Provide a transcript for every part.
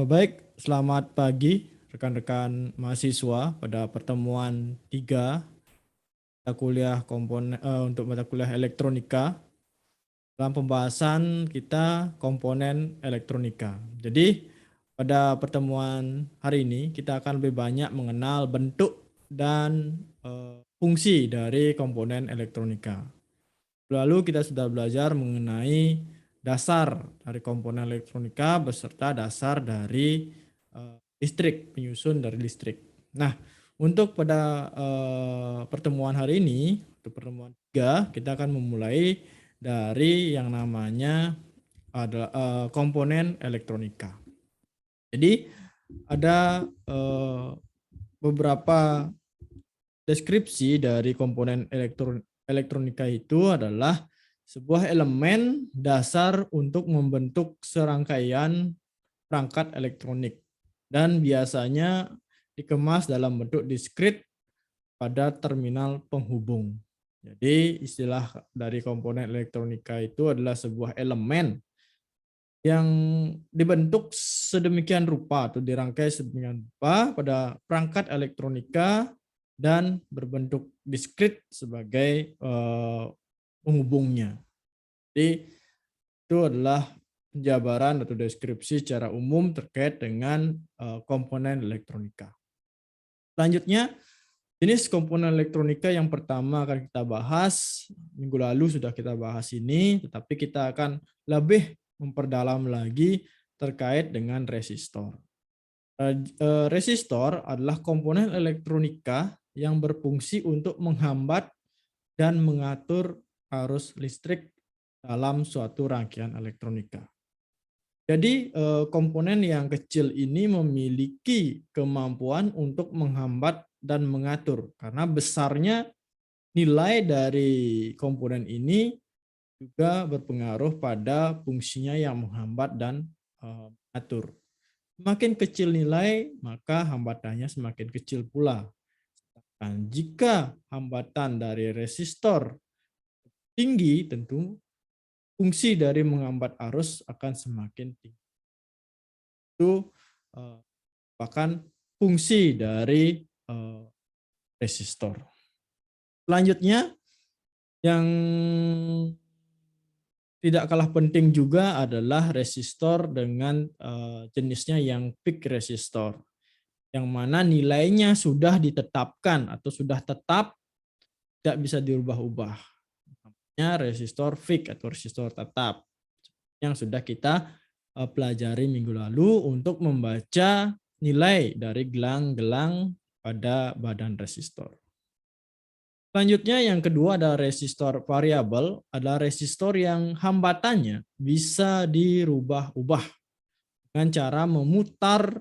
Baik, selamat pagi rekan-rekan mahasiswa. Pada pertemuan 3 mata kuliah untuk mata kuliah elektronika. Dalam pembahasan kita komponen elektronika. Jadi pada pertemuan hari ini kita akan lebih banyak mengenal bentuk dan fungsi dari komponen elektronika. Lalu kita sudah belajar mengenai dasar dari komponen elektronika beserta dasar dari listrik, penyusun dari listrik. Nah, untuk pada pertemuan hari ini, untuk pertemuan 3, kita akan memulai dari yang namanya adalah komponen elektronika. Jadi ada beberapa deskripsi dari komponen elektronika itu adalah sebuah elemen dasar untuk membentuk serangkaian perangkat elektronik dan biasanya dikemas dalam bentuk diskrit pada terminal penghubung. Jadi istilah dari komponen elektronika itu adalah sebuah elemen yang dibentuk sedemikian rupa atau dirangkai sedemikian rupa pada perangkat elektronika dan berbentuk diskrit sebagai penghubungnya. Jadi itu adalah penjabaran atau deskripsi secara umum terkait dengan komponen elektronika. Selanjutnya, jenis komponen elektronika yang pertama akan kita bahas, minggu lalu sudah kita bahas ini, tetapi kita akan lebih memperdalam lagi terkait dengan resistor. Resistor adalah komponen elektronika yang berfungsi untuk menghambat dan mengatur arus listrik dalam suatu rangkaian elektronika. Jadi komponen yang kecil ini memiliki kemampuan untuk menghambat dan mengatur karena besarnya nilai dari komponen ini juga berpengaruh pada fungsinya yang menghambat dan mengatur. Semakin kecil nilai, maka hambatannya semakin kecil pula. Dan jika hambatan dari resistor tinggi, tentu fungsi dari menghambat arus akan semakin tinggi. Itu merupakan fungsi dari resistor. Selanjutnya, yang tidak kalah penting juga adalah resistor dengan jenisnya yang peak resistor, yang mana nilainya sudah ditetapkan atau sudah tetap, tidak bisa dirubah-ubah. Namanya resistor fix atau resistor tetap, yang sudah kita pelajari minggu lalu untuk membaca nilai dari gelang-gelang pada badan resistor. Selanjutnya yang kedua adalah resistor variabel, adalah resistor yang hambatannya bisa dirubah-ubah dengan cara memutar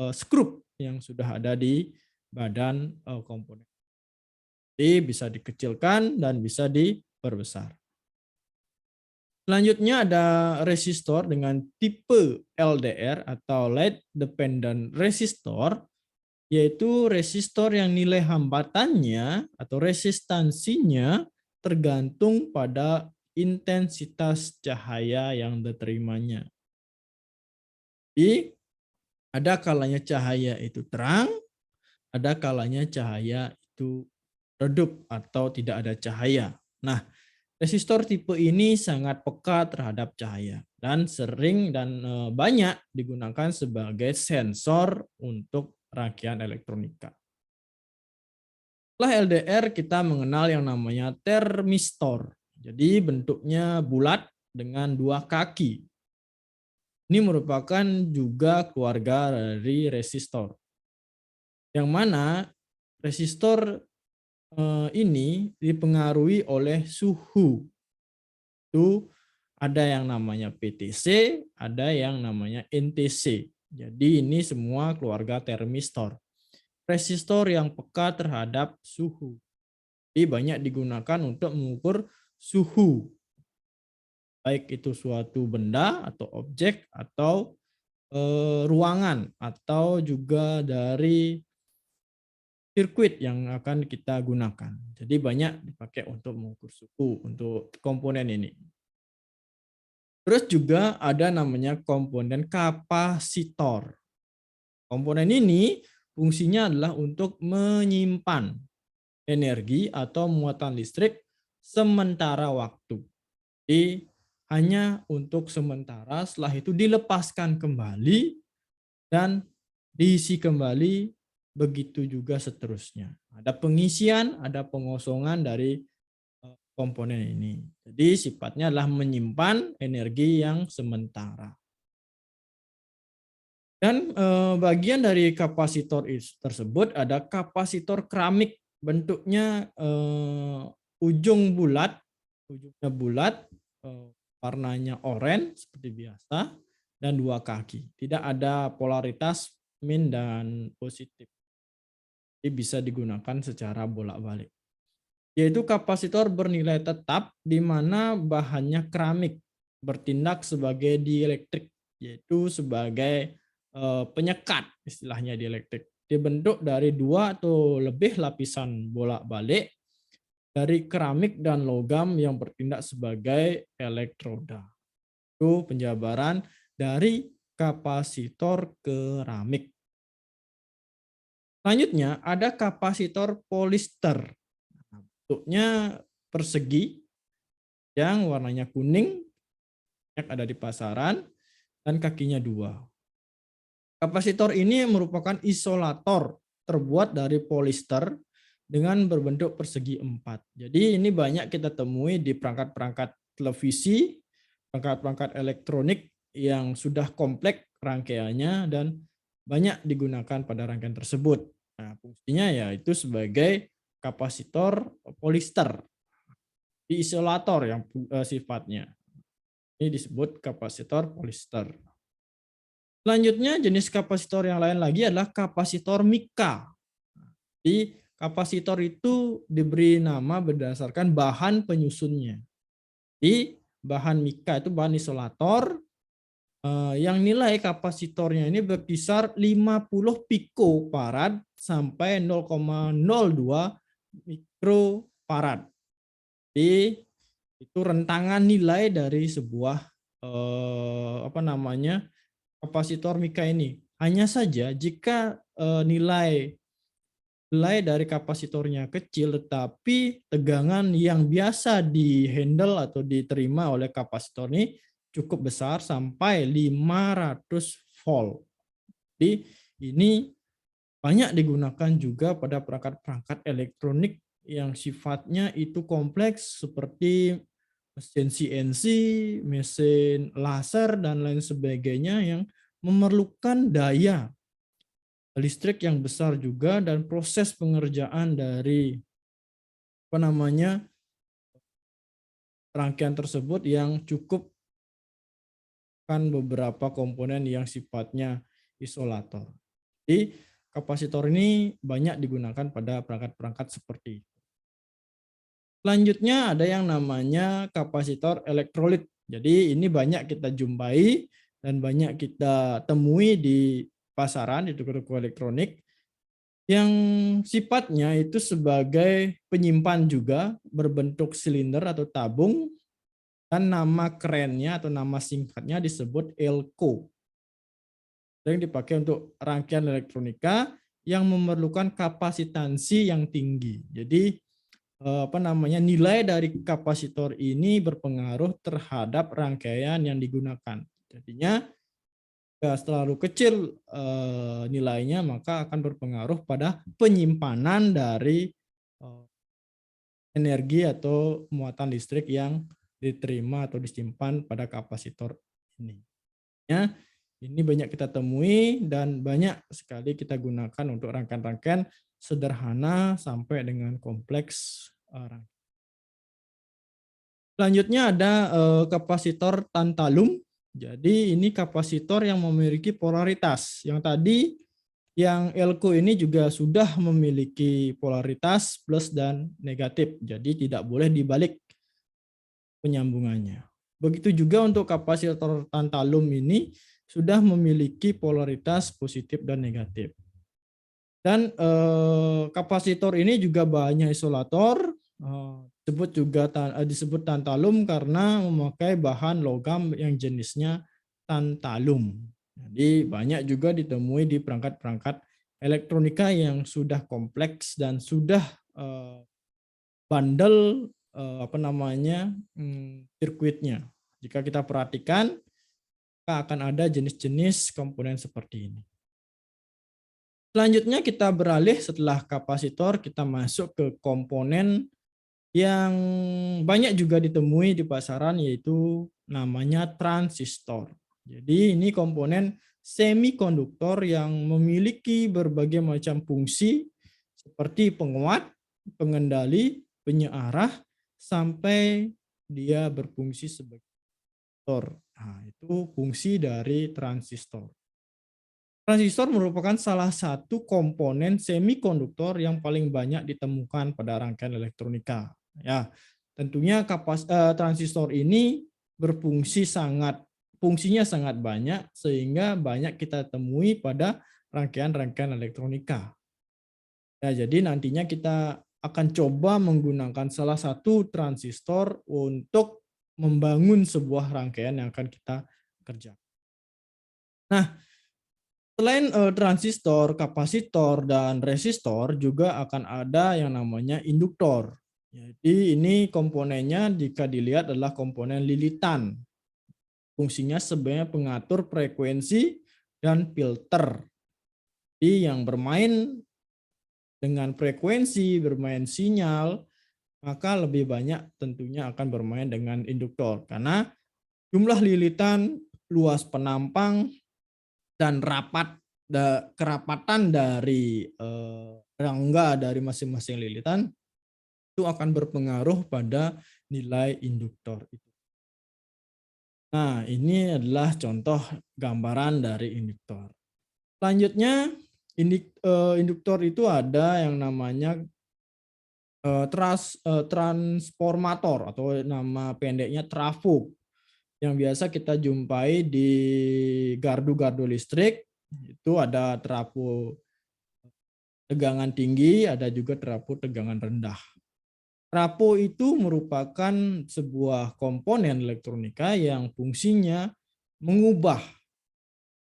skrup yang sudah ada di badan komponen. Jadi bisa dikecilkan dan bisa diperbesar. Selanjutnya ada resistor dengan tipe LDR atau Light Dependent Resistor, yaitu resistor yang nilai hambatannya atau resistansinya tergantung pada intensitas cahaya yang diterimanya. Jadi ada kalanya cahaya itu terang, ada kalanya cahaya itu redup atau tidak ada cahaya. Nah, resistor tipe ini sangat peka terhadap cahaya dan sering dan banyak digunakan sebagai sensor untuk rangkaian elektronika. Setelah LDR kita mengenal yang namanya termistor. Jadi bentuknya bulat dengan dua kaki. Ini merupakan juga keluarga dari resistor. Yang mana resistor ini dipengaruhi oleh suhu. Itu ada yang namanya PTC, ada yang namanya NTC. Jadi ini semua keluarga termistor. Resistor yang peka terhadap suhu. Jadi banyak digunakan untuk mengukur suhu. Baik itu suatu benda atau objek atau ruangan atau juga dari sirkuit yang akan kita gunakan. Jadi banyak dipakai untuk mengukur suhu untuk komponen ini. Terus juga ada namanya komponen kapasitor. Komponen ini fungsinya adalah untuk menyimpan energi atau muatan listrik sementara waktu. Jadi hanya untuk sementara, setelah itu dilepaskan kembali dan diisi kembali, begitu juga seterusnya. Ada pengisian, ada pengosongan dari komponen ini. Jadi sifatnya adalah menyimpan energi yang sementara. Dan bagian dari kapasitor tersebut ada kapasitor keramik, bentuknya ujungnya bulat, warnanya oranye seperti biasa, dan 2 kaki. Tidak ada polaritas min dan positif. Jadi bisa digunakan secara bolak-balik. Yaitu kapasitor bernilai tetap di mana bahannya keramik, bertindak sebagai dielektrik, yaitu sebagai penyekat istilahnya dielektrik. Dibentuk dari 2 atau lebih lapisan bolak-balik dari keramik dan logam yang bertindak sebagai elektroda. Itu penjabaran dari kapasitor keramik. Selanjutnya ada kapasitor polister. Bentuknya persegi yang warnanya kuning, yang ada di pasaran, dan kakinya 2. Kapasitor ini merupakan isolator terbuat dari polister dengan berbentuk persegi 4. Jadi ini banyak kita temui di perangkat-perangkat televisi, perangkat-perangkat elektronik yang sudah kompleks rangkaiannya dan banyak digunakan pada rangkaian tersebut. Nah, fungsinya yaitu sebagai kapasitor polister, isolator yang sifatnya. Ini disebut kapasitor polister. Selanjutnya jenis kapasitor yang lain lagi adalah kapasitor mika. Di kapasitor itu diberi nama berdasarkan bahan penyusunnya. Di bahan mika itu bahan isolator yang nilai kapasitornya ini berkisar 50 picofarad sampai 0,02 mikrofarad. Jadi itu rentangan nilai dari sebuah kapasitor mika ini. Hanya saja jika nilai dari kapasitornya kecil, tetapi tegangan yang biasa dihandle atau diterima oleh kapasitor ini cukup besar sampai 500 volt. Jadi ini banyak digunakan juga pada perangkat-perangkat elektronik yang sifatnya itu kompleks seperti mesin CNC, mesin laser, dan lain sebagainya yang memerlukan daya listrik yang besar juga dan proses pengerjaan dari rangkaian tersebut yang cukup kan beberapa komponen yang sifatnya isolator. Jadi kapasitor ini banyak digunakan pada perangkat-perangkat seperti itu. Selanjutnya ada yang namanya kapasitor elektrolit. Jadi ini banyak kita jumpai dan banyak kita temui di pasaran, di toko-toko elektronik, yang sifatnya itu sebagai penyimpan juga, berbentuk silinder atau tabung, dan nama kerennya atau nama singkatnya disebut ELCO. Yang dipakai untuk rangkaian elektronika yang memerlukan kapasitansi yang tinggi. Jadi nilai dari kapasitor ini berpengaruh terhadap rangkaian yang digunakan. Jadinya jika terlalu kecil nilainya, maka akan berpengaruh pada penyimpanan dari energi atau muatan listrik yang diterima atau disimpan pada kapasitor ini. Ya, ini banyak kita temui dan banyak sekali kita gunakan untuk rangkaian-rangkaian sederhana sampai dengan kompleks. Selanjutnya ada kapasitor tantalum. Jadi ini kapasitor yang memiliki polaritas. Yang tadi yang ELCO ini juga sudah memiliki polaritas plus dan negatif. Jadi tidak boleh dibalik penyambungannya. Begitu juga untuk kapasitor tantalum ini sudah memiliki polaritas positif dan negatif. Dan kapasitor ini juga bahannya isolator, disebut tantalum karena memakai bahan logam yang jenisnya tantalum. Jadi banyak juga ditemui di perangkat-perangkat elektronika yang sudah kompleks dan sudah bandel sirkuitnya. Jika kita perhatikan, maka akan ada jenis-jenis komponen seperti ini. Selanjutnya kita beralih setelah kapasitor, kita masuk ke komponen yang banyak juga ditemui di pasaran, yaitu namanya transistor. Jadi ini komponen semikonduktor yang memiliki berbagai macam fungsi seperti penguat, pengendali, penyearah, sampai dia berfungsi sebagai transistor. Nah, itu fungsi dari transistor. Transistor merupakan salah satu komponen semikonduktor yang paling banyak ditemukan pada rangkaian elektronika. Ya, tentunya transistor ini fungsinya sangat banyak sehingga banyak kita temui pada rangkaian-rangkaian elektronika. Ya, jadi nantinya kita akan coba menggunakan salah satu transistor untuk membangun sebuah rangkaian yang akan kita kerjakan. Nah, selain transistor, kapasitor, dan resistor, juga akan ada yang namanya induktor. Jadi ini komponennya jika dilihat adalah komponen lilitan. Fungsinya sebagai pengatur frekuensi dan filter. Jadi yang bermain dengan frekuensi, bermain sinyal, maka lebih banyak tentunya akan bermain dengan induktor. Karena jumlah lilitan, luas penampang, dan kerapatan dari rangga dari masing-masing lilitan itu akan berpengaruh pada nilai induktor itu. Nah, ini adalah contoh gambaran dari induktor. Selanjutnya, induktor itu ada yang namanya transformator atau nama pendeknya trafo, yang biasa kita jumpai di gardu-gardu listrik. Itu ada trafo tegangan tinggi, ada juga trafo tegangan rendah. Trafo itu merupakan sebuah komponen elektronika yang fungsinya mengubah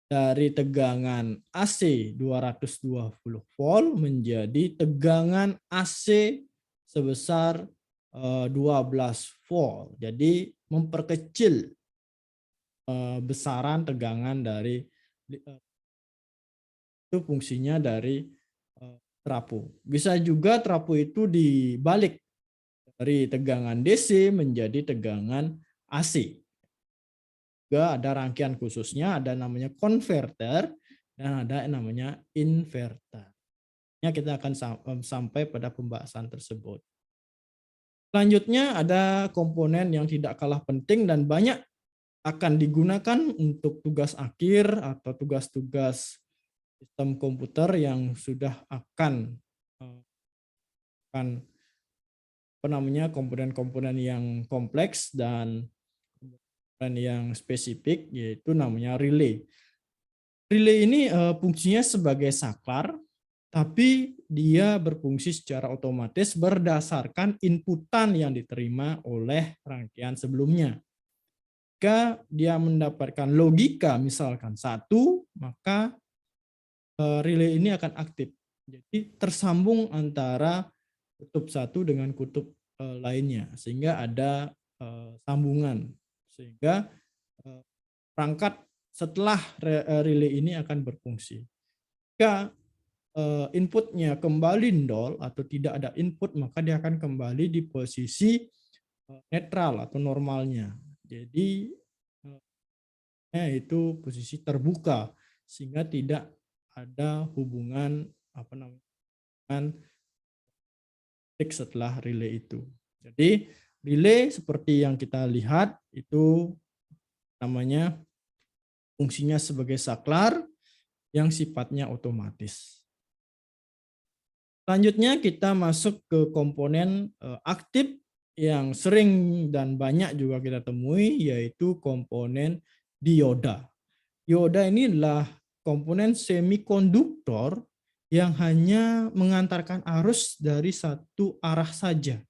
dari tegangan AC 220 volt menjadi tegangan AC sebesar 12 volt. Jadi memperkecil besaran tegangan dari itu fungsinya dari trafo. Bisa juga trafo itu dibalik dari tegangan DC menjadi tegangan AC. Juga ada rangkaian khususnya, ada namanya konverter dan ada namanya inverter. Kita akan sampai pada pembahasan tersebut. Selanjutnya ada komponen yang tidak kalah penting dan banyak akan digunakan untuk tugas akhir atau tugas-tugas sistem komputer yang sudah akan komponen-komponen yang kompleks dan yang spesifik, yaitu namanya relay. Relay ini fungsinya sebagai saklar, tapi dia berfungsi secara otomatis berdasarkan inputan yang diterima oleh rangkaian sebelumnya. Jika dia mendapatkan logika misalkan 1, maka relay ini akan aktif. Jadi tersambung antara kutub 1 dengan kutub lainnya, sehingga ada sambungan. Sehingga perangkat setelah relay ini akan berfungsi. Jika inputnya kembali nol atau tidak ada input, maka dia akan kembali di posisi netral atau normalnya. Jadi itu posisi terbuka sehingga tidak ada hubungan setelah relay itu. Jadi relay seperti yang kita lihat itu namanya fungsinya sebagai saklar yang sifatnya otomatis. Selanjutnya kita masuk ke komponen aktif yang sering dan banyak juga kita temui, yaitu komponen dioda. Dioda ini adalah komponen semikonduktor yang hanya mengantarkan arus dari satu arah saja,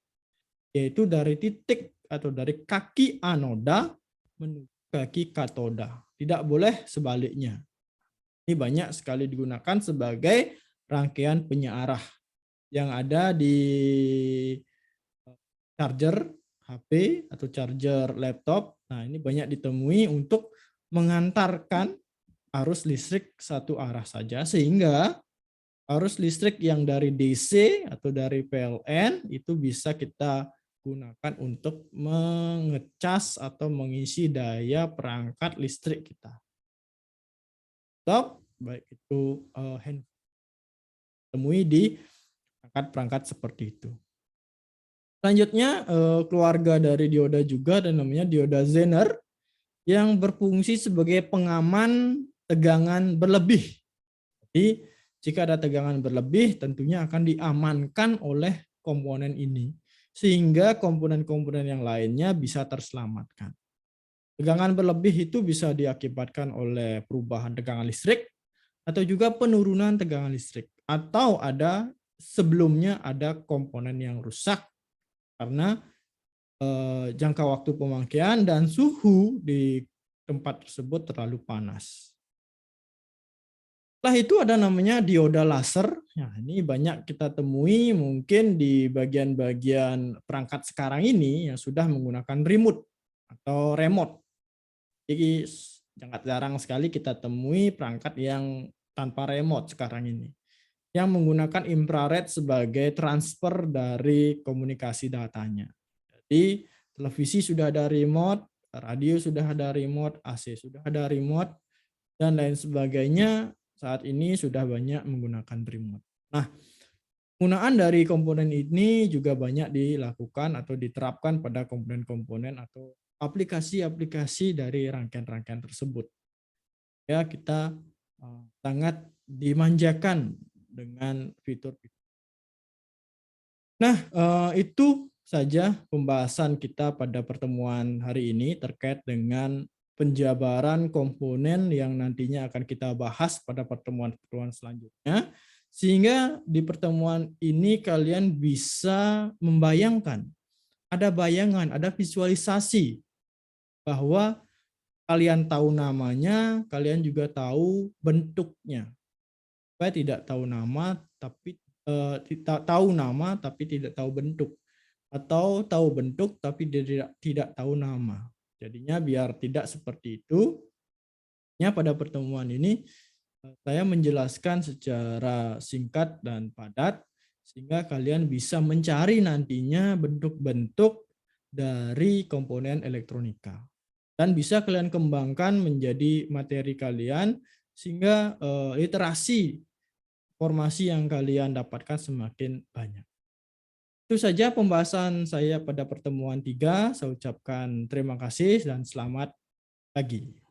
yaitu dari titik atau dari kaki anoda menuju kaki katoda. Tidak boleh sebaliknya. Ini banyak sekali digunakan sebagai rangkaian penyearah yang ada di charger HP atau charger laptop. Nah, ini banyak ditemui untuk mengantarkan arus listrik satu arah saja, sehingga arus listrik yang dari DC atau dari PLN itu bisa kita gunakan untuk mengecas atau mengisi daya perangkat listrik kita. Laptop, baik itu handphone, temui di perangkat-perangkat seperti itu. Selanjutnya keluarga dari dioda juga ada namanya dioda Zener yang berfungsi sebagai pengaman tegangan berlebih. Jadi jika ada tegangan berlebih tentunya akan diamankan oleh komponen ini sehingga komponen-komponen yang lainnya bisa terselamatkan. Tegangan berlebih itu bisa diakibatkan oleh perubahan tegangan listrik atau juga penurunan tegangan listrik atau ada sebelumnya ada komponen yang rusak karena jangka waktu pemakaian dan suhu di tempat tersebut terlalu panas. Setelah itu ada namanya dioda laser. Nah, ini banyak kita temui mungkin di bagian-bagian perangkat sekarang ini yang sudah menggunakan remote atau remote. Jadi sangat jarang sekali kita temui perangkat yang tanpa remote sekarang ini. Yang menggunakan infrared sebagai transfer dari komunikasi datanya. Jadi televisi sudah ada remote, radio sudah ada remote, AC sudah ada remote, dan lain sebagainya saat ini sudah banyak menggunakan remote. Nah, penggunaan dari komponen ini juga banyak dilakukan atau diterapkan pada komponen-komponen atau aplikasi-aplikasi dari rangkaian-rangkaian tersebut. Ya, kita sangat dimanjakan dengan fitur-fitur. Nah, itu saja pembahasan kita pada pertemuan hari ini terkait dengan penjabaran komponen yang nantinya akan kita bahas pada pertemuan-pertemuan selanjutnya. Sehingga di pertemuan ini kalian bisa membayangkan, ada bayangan, ada visualisasi bahwa kalian tahu namanya, kalian juga tahu bentuknya. Supaya tidak tahu nama tapi tahu nama tapi tidak tahu bentuk, atau tahu bentuk tapi tidak tahu nama. Jadinya biar tidak seperti itu, ya pada pertemuan ini saya menjelaskan secara singkat dan padat sehingga kalian bisa mencari nantinya bentuk-bentuk dari komponen elektronika dan bisa kalian kembangkan menjadi materi kalian sehingga literasi informasi yang kalian dapatkan semakin banyak. Itu saja pembahasan saya pada pertemuan 3. Saya ucapkan terima kasih dan selamat pagi.